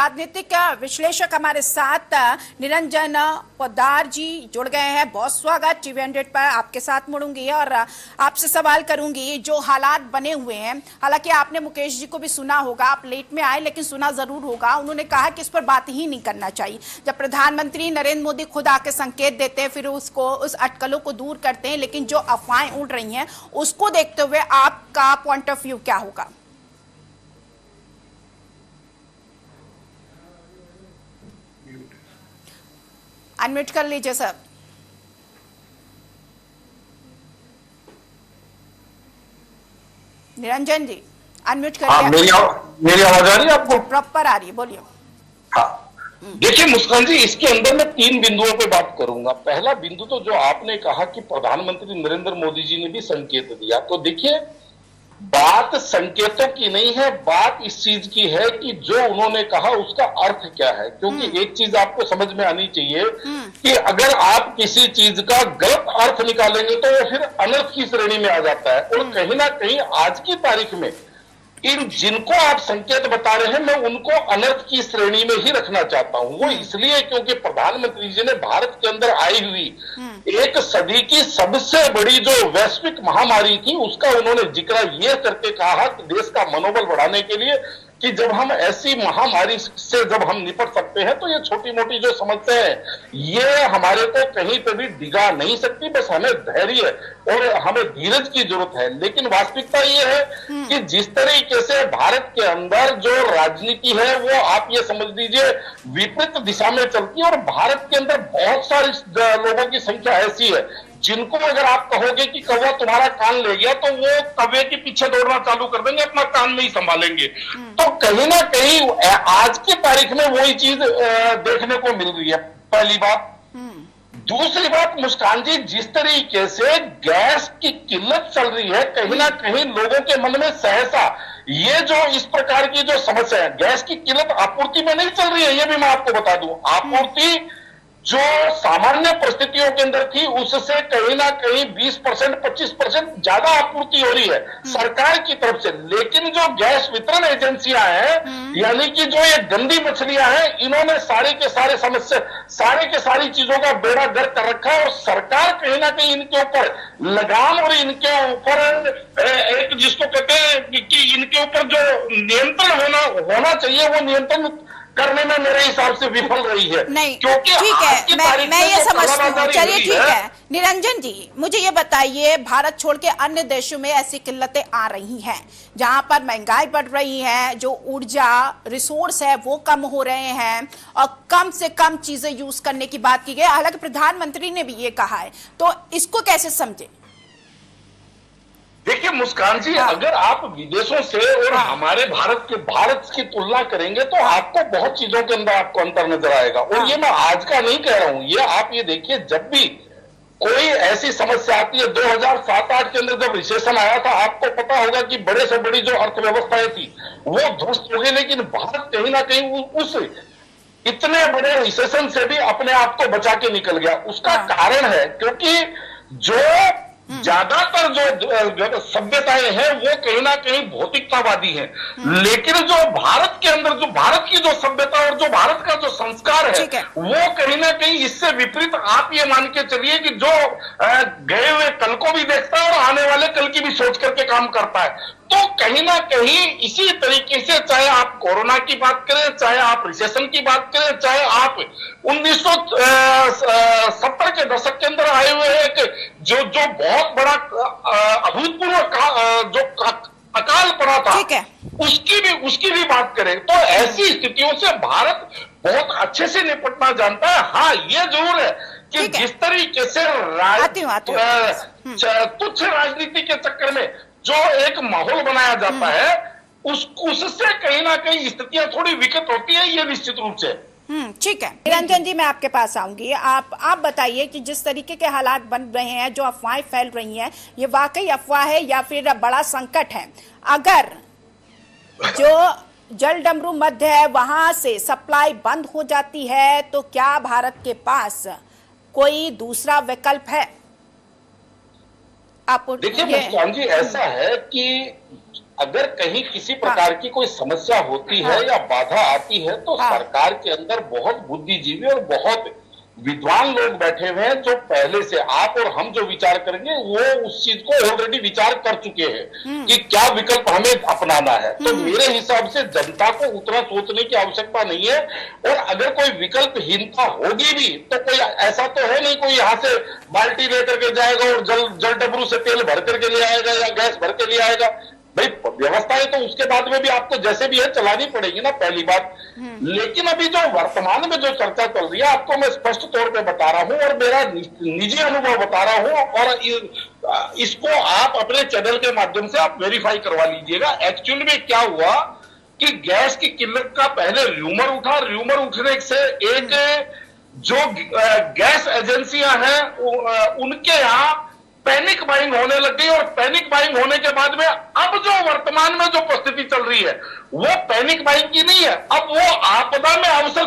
राजनीतिक विश्लेषक हमारे साथ निरंजन पोद्दार जी जुड़ गए हैं। बहुत स्वागत टीवी100 पर। आपके साथ मुड़ूंगी और आपसे सवाल करूंगी जो हालात बने हुए हैं। हालांकि आपने मुकेश जी को भी सुना होगा, आप लेट में आए लेकिन सुना जरूर होगा। उन्होंने कहा कि इस पर बात ही नहीं करना चाहिए। जब प्रधानमंत्री नरेंद्र मोदी खुद आके संकेत देते हैं, फिर उस अटकलों को दूर करते हैं, लेकिन जो अफवाहें उड़ रही हैं उसको देखते हुए आपका पॉइंट ऑफ व्यू क्या होगा? अनम्यूट कर लीजिए सर। निरंजन जी अनम्यूट करिए। मेरी आवाज आ रही है आपको? प्रॉपर आ रही है, बोलिए। हाँ, देखिए मुस्कान जी, इसके अंदर मैं 3 बिंदुओं पे बात करूंगा। पहला बिंदु तो जो आपने कहा कि प्रधानमंत्री नरेंद्र मोदी जी ने भी संकेत दिया, तो देखिए बात संकेतों की नहीं है, बात इस चीज की है कि जो उन्होंने कहा उसका अर्थ क्या है। क्योंकि एक चीज आपको समझ में आनी चाहिए कि अगर आप किसी चीज का गलत अर्थ निकालेंगे तो वो फिर अनर्थ की श्रेणी में आ जाता है। और कहीं ना कहीं आज की तारीख में इन जिनको आप संकेत बता रहे हैं, मैं उनको अनर्थ की श्रेणी में ही रखना चाहता हूं। वो इसलिए क्योंकि प्रधानमंत्री जी ने भारत के अंदर आई हुई एक सदी की सबसे बड़ी जो वैश्विक महामारी थी उसका उन्होंने जिक्र ये करके कहा कि देश का मनोबल बढ़ाने के लिए कि जब हम ऐसी महामारी से जब हम निपट सकते हैं तो ये छोटी मोटी जो समस्या है ये हमारे को कहीं पे भी डिगा नहीं सकती। बस हमें धैर्य और हमें धीरज की जरूरत है। लेकिन वास्तविकता ये है कि जिस तरीके से भारत के अंदर जो राजनीति है वो आप ये समझ लीजिए विपरीत दिशा में चलती है। और भारत के अंदर बहुत सारे लोगों की संख्या ऐसी है जिनको अगर आप कहोगे कि कौवा तुम्हारा कान ले गया तो वो कौवे के पीछे दौड़ना चालू कर देंगे, अपना कान नहीं संभालेंगे। तो कहीं ना कहीं आज की तारीख में वही चीज देखने को मिल रही है, पहली बात। दूसरी बात मुस्कान जी, जिस तरीके से गैस की किल्लत चल रही है, कहीं ना कहीं लोगों के मन में सहसा ये जो इस प्रकार की जो समस्या है, गैस की किल्लत आपूर्ति में नहीं चल रही है, ये भी मैं आपको बता दूं। आपूर्ति जो सामान्य परिस्थितियों के अंदर थी उससे कहीं ना कहीं 20% 25% ज्यादा आपूर्ति हो रही है सरकार की तरफ से। लेकिन जो गैस वितरण एजेंसियां हैं, यानी कि जो ये गंदी मछलियां हैं, इन्होंने सारे के सारे समस्या सारे के सारी चीजों का बेड़ा गर्क कर रखा है। और सरकार कहीं ना कहीं इनके ऊपर लगाम और इनके ऊपर एक जिसको कहते हैं कि इनके ऊपर जो नियंत्रण होना चाहिए वो नियंत्रण करने में मेरे हिसाब से विफल रही है। नहीं, क्योंकि ठीक है, मैं ये समझती हूँ। चलिए ठीक है निरंजन जी, मुझे ये बताइए, भारत छोड़ के अन्य देशों में ऐसी किल्लतें आ रही हैं जहां पर महंगाई बढ़ रही है, जो ऊर्जा रिसोर्स है वो कम हो रहे हैं और कम से कम चीजें यूज करने की बात की गई। हालांकि प्रधानमंत्री ने भी ये कहा है, तो इसको कैसे समझे? देखिए मुस्कान जी, अगर आप विदेशों से और हमारे भारत की तुलना करेंगे तो आपको बहुत चीजों के अंदर आपको अंतर नजर आएगा। और ये मैं आज का नहीं कह रहा हूं, ये आप ये देखिए जब भी कोई ऐसी समस्या आती है, 2007-8 के अंदर जब रिसेशन आया था, आपको पता होगा कि बड़े से बड़ी जो अर्थव्यवस्थाएं थी वो ध्वस्त हो गई। लेकिन भारत कहीं ना कहीं उस इतने बड़े रिसेशन से भी अपने आप को बचा के निकल गया। उसका कारण है क्योंकि जो ज्यादातर जो सभ्यताएं हैं वो कहीं ना कहीं भौतिकतावादी हैं। लेकिन जो भारत के अंदर जो भारत की जो सभ्यता और जो भारत का जो संस्कार है वो कहीं ना कहीं इससे विपरीत। आप ये मान के चलिए कि जो गए हुए कल को भी देखता है और आने वाले कल की भी सोच करके काम करता है। तो कहीं ना कहीं इसी तरीके से चाहे आप कोरोना की बात करें, चाहे आप रिसेशन की बात करें, चाहे आप 1970 के दशक के अंदर आए हुए एक जो बहुत बड़ा अभूतपूर्व जो अकाल पड़ा था उसकी भी बात करें, तो ऐसी स्थितियों से भारत बहुत अच्छे से निपटना जानता है। हाँ, ये जरूर है कि जिस तरीके से तुच्छ राजनीति के चक्कर में जो एक माहौल बनाया जाता है उससे कहीं ना कहीं स्थितियां थोड़ी विकट होती है, ये निश्चित रूप से। ठीक है निरंजन जी, मैं आपके पास आऊंगी। आप बताइए कि जिस तरीके के हालात बन रहे हैं, जो अफवाहें फैल रही हैं, ये वाकई अफवाह है या फिर बड़ा संकट है? अगर जो जल डमरू मध्य है वहां से सप्लाई बंद हो जाती है तो क्या भारत के पास कोई दूसरा विकल्प है? देखिए मुस्कान जी, ऐसा है कि अगर कहीं किसी प्रकार की कोई समस्या होती है या बाधा आती है तो सरकार के अंदर बहुत बुद्धिजीवी और बहुत विद्वान लोग बैठे हुए हैं जो पहले से आप और हम जो विचार करेंगे वो उस चीज को ऑलरेडी विचार कर चुके हैं कि क्या विकल्प हमें अपनाना है। तो मेरे हिसाब से जनता को उतना सोचने की आवश्यकता नहीं है, और अगर कोई विकल्पहीनता होगी भी तो कोई ऐसा तो है नहीं कोई यहां से बाल्टी लेकर के जाएगा और जल डबरू से तेल भर करके ले आएगा या गैस भर के ले आएगा। भाई व्यवस्थाएं तो उसके बाद में भी आपको जैसे भी है चलानी पड़ेगी ना, पहली बात। लेकिन अभी जो वर्तमान में जो चर्चा चल रही है आपको मैं स्पष्ट तौर पे बता रहा हूं और मेरा निजी अनुभव बता रहा हूं, और इसको आप अपने चैनल के माध्यम से आप वेरीफाई करवा लीजिएगा। एक्चुअली में क्या हुआ कि गैस की किल्लत का पहले र्यूमर उठा, र्यूमर उठने से एक जो गैस एजेंसियां हैं उनके यहाँ पैनिक बाइंग होने लग गई, और पैनिक बाइंग होने के बाद में अब जो वर्तमान में जो परिस्थिति चल रही है वो पैनिक बाइंग की नहीं है, अब वो आपदा में अवसर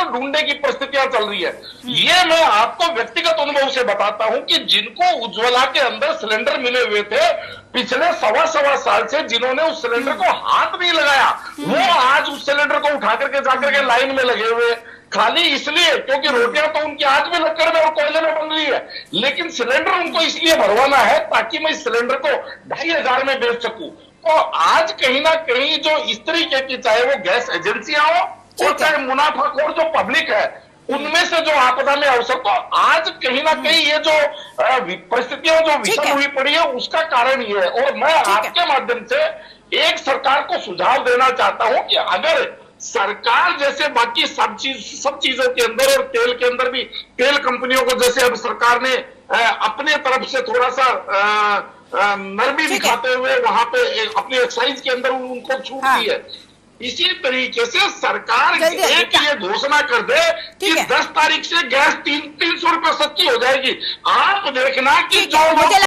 ढूंढने की परिस्थितियां चल रही है। ये मैं आपको व्यक्तिगत अनुभव से बताता हूं कि जिनको उज्ज्वला के अंदर सिलेंडर मिले हुए थे पिछले सवा साल से, जिन्होंने उस सिलेंडर को हाथ नहीं लगाया वो आज उस सिलेंडर को उठा करके जाकर के लाइन में लगे हुए, खाली इसलिए क्योंकि रोटियां तो उनकी आज भी लक्कड़ में और कोयले में बन रही है, लेकिन सिलेंडर उनको इसलिए भरवाना है ताकि मैं इस सिलेंडर को 2500 में बेच सकूं। तो आज कहीं ना कहीं जो इस तरीके की, चाहे वो गैस एजेंसियां हो और चाहे मुनाफाखोर जो पब्लिक है, उनमें से जो आपदा में अवसर, तो आज कहीं ना कहीं ये जो परिस्थितियां जो विषम हुई पड़ी है उसका कारण ये है। और मैं आपके माध्यम से एक सरकार को सुझाव देना चाहता हूं कि अगर सरकार जैसे बाकी सब चीजों के अंदर और तेल के अंदर भी तेल कंपनियों को जैसे अब सरकार ने अपने तरफ से थोड़ा सा नरमी दिखाते हुए वहां पे अपनी एक्साइज के अंदर उनको छूट दी है, इसी तरीके से सरकार एक ये घोषणा कर दे कि 10 तारीख से गैस 300 रुपये सस्ती हो जाएगी। आप देखना कि जो